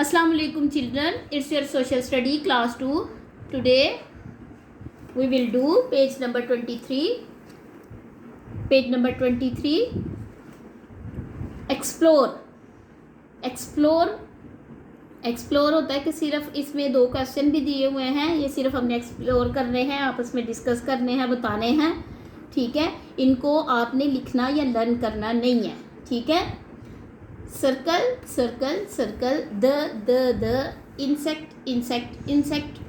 Assalamu alaikum children, it's your social study class 2. Today we will do page number 23. Page number 23. Explore होता है कि सिर्फ इसमें 2 question भी दिए हुए हैं, ये सिर्फ हमने एक्सप्लोर करने हैं, आपस में डिस्कस करने हैं, बताने हैं, ठीक है। इनको आपने लिखना या लर्न करना नहीं है, ठीक है। Circle circle circle, the insect,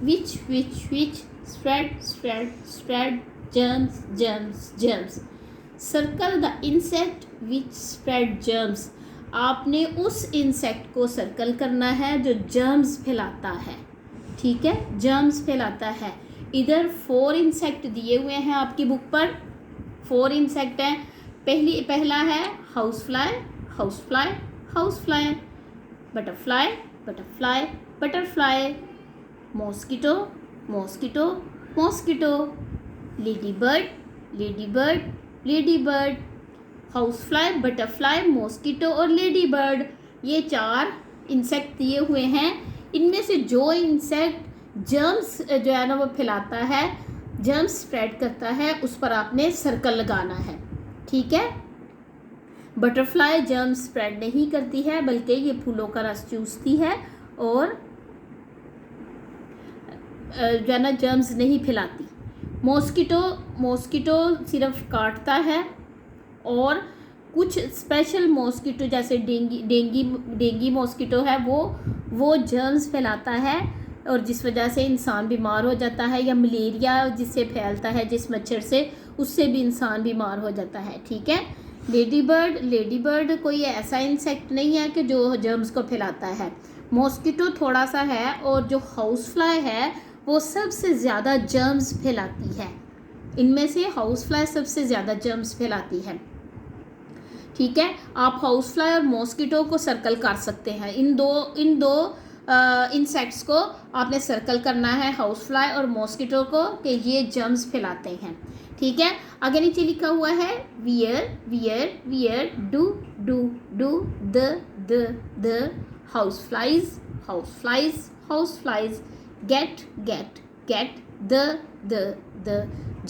which, spread, germs. Circle the insect which spread germs. आपने उस इंसेक्ट को सर्कल करना है जो जर्म्स फैलाता है, ठीक है, जर्म्स फैलाता है। इधर 4 इंसेक्ट दिए हुए हैं आपकी बुक पर, 4 इंसेक्ट हैं। पहला है house fly, butterfly, mosquito, lady bird, house fly, butterfly, mosquito और लेडी बर्ड, ये 4 इंसेक्ट दिए हुए हैं। इनमें से जो इंसेक्ट जर्म्स जो है ना वो फैलाता है, जर्म्स स्प्रेड करता है, उस पर आपने सर्कल लगाना है, ठीक है। बटरफ्लाई जर्म्स स्प्रेड नहीं करती है, बल्कि ये फूलों का रस चूसती है और जो है ना जर्म्स नहीं फैलाती। मॉस्किटो सिर्फ काटता है, और कुछ स्पेशल मॉस्किटो जैसे डेंगी मॉस्किटो है, वो जर्म्स फैलाता है और जिस वजह से इंसान बीमार हो जाता है, या मलेरिया जिससे फैलता है जिस मच्छर से, उससे भी इंसान बीमार हो जाता है, ठीक है। लेडी बर्ड कोई ऐसा इंसेक्ट नहीं है कि जो जर्म्स को फैलाता है। मॉस्किटो थोड़ा सा है, और जो हाउस फ्लाई है वो सबसे ज़्यादा जर्म्स फैलाती है। इनमें से हाउस फ्लाई सबसे ज़्यादा जर्म्स फैलाती है, ठीक है। आप हाउस फ्लाई और मॉस्किटो को सर्कल कर सकते हैं। इन दो इंसेक्ट्स को आपने सर्कल करना है, हाउस फ्लाई और मॉस्किटो को, कि ये जर्म्स फैलाते हैं, ठीक है। आगे नीचे लिखा हुआ है where, do, the house flies, get, the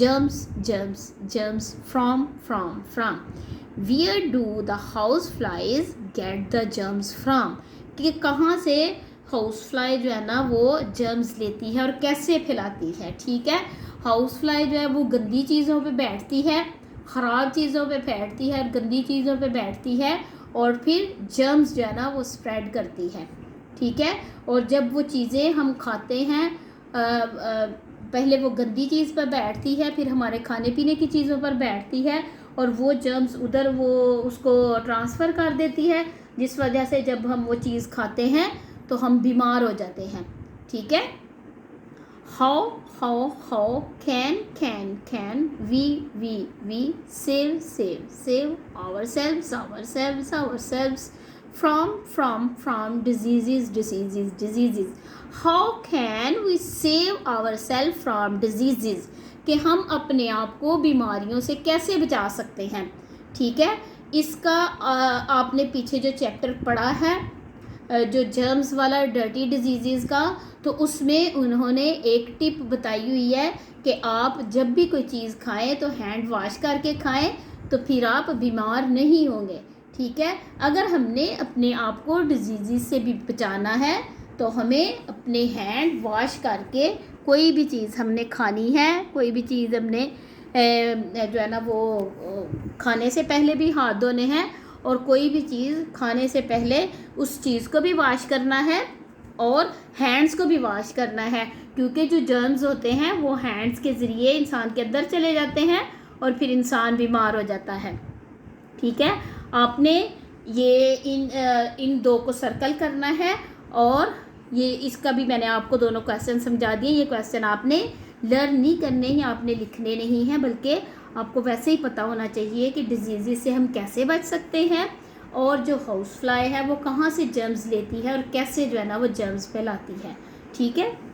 germs from where do the house flies get the germs from, कि कहाँ से हाउस फ्लाई जो है ना वो जर्म्स लेती है और कैसे फैलाती है, ठीक है। हाउस फ्लाई जो है वो गंदी चीज़ों पे बैठती है, ख़राब चीज़ों पे बैठती है, गंदी चीज़ों पे बैठती है, और फिर जर्म्स जो है ना वो स्प्रेड करती है, ठीक है। और जब वो चीज़ें हम खाते हैं, पहले वो गंदी चीज़ पर बैठती है, फिर हमारे खाने पीने की चीज़ों पर बैठती है, और वो जर्म्स उधर वो उसको ट्रांसफ़र कर देती है, जिस वजह से जब हम वो चीज़ खाते हैं तो हम बीमार हो जाते हैं, ठीक है। How can we save ourselves from diseases. How can we save ourselves from diseases, कि हम अपने आप को बीमारियों से कैसे बचा सकते हैं, ठीक है। इसका आपने पीछे जो चैप्टर पढ़ा है, जो जर्म्स वाला, डर्टी डिजीज़ का, तो उसमें उन्होंने एक टिप बताई हुई है कि आप जब भी कोई चीज़ खाएं तो हैंड वॉश करके खाएं, तो फिर आप बीमार नहीं होंगे, ठीक है। अगर हमने अपने आप को डिजीज़ से भी बचाना है तो हमें अपने हैंड वॉश करके, कोई भी चीज़ हमने खानी है, कोई भी चीज़ हमने जो है ना वो खाने से पहले भी हाथ धोने हैं, और कोई भी चीज़ खाने से पहले उस चीज़ को भी वॉश करना है और हैंड्स को भी वॉश करना है, क्योंकि जो जर्म्स होते हैं वो हैंड्स के ज़रिए इंसान के अंदर चले जाते हैं और फिर इंसान बीमार हो जाता है, ठीक है। आपने ये इन 2 को सर्कल करना है, और ये इसका भी मैंने आपको दोनों क्वेश्चन समझा दिए। ये क्वेश्चन आपने लर्न नहीं करने हैं, आपने लिखने नहीं हैं, बल्कि आपको वैसे ही पता होना चाहिए कि डिजीज़ से हम कैसे बच सकते हैं, और जो हाउस फ्लाई है वो कहाँ से जर्म्स लेती है और कैसे जो है ना वो जर्म्स फैलाती है, ठीक है।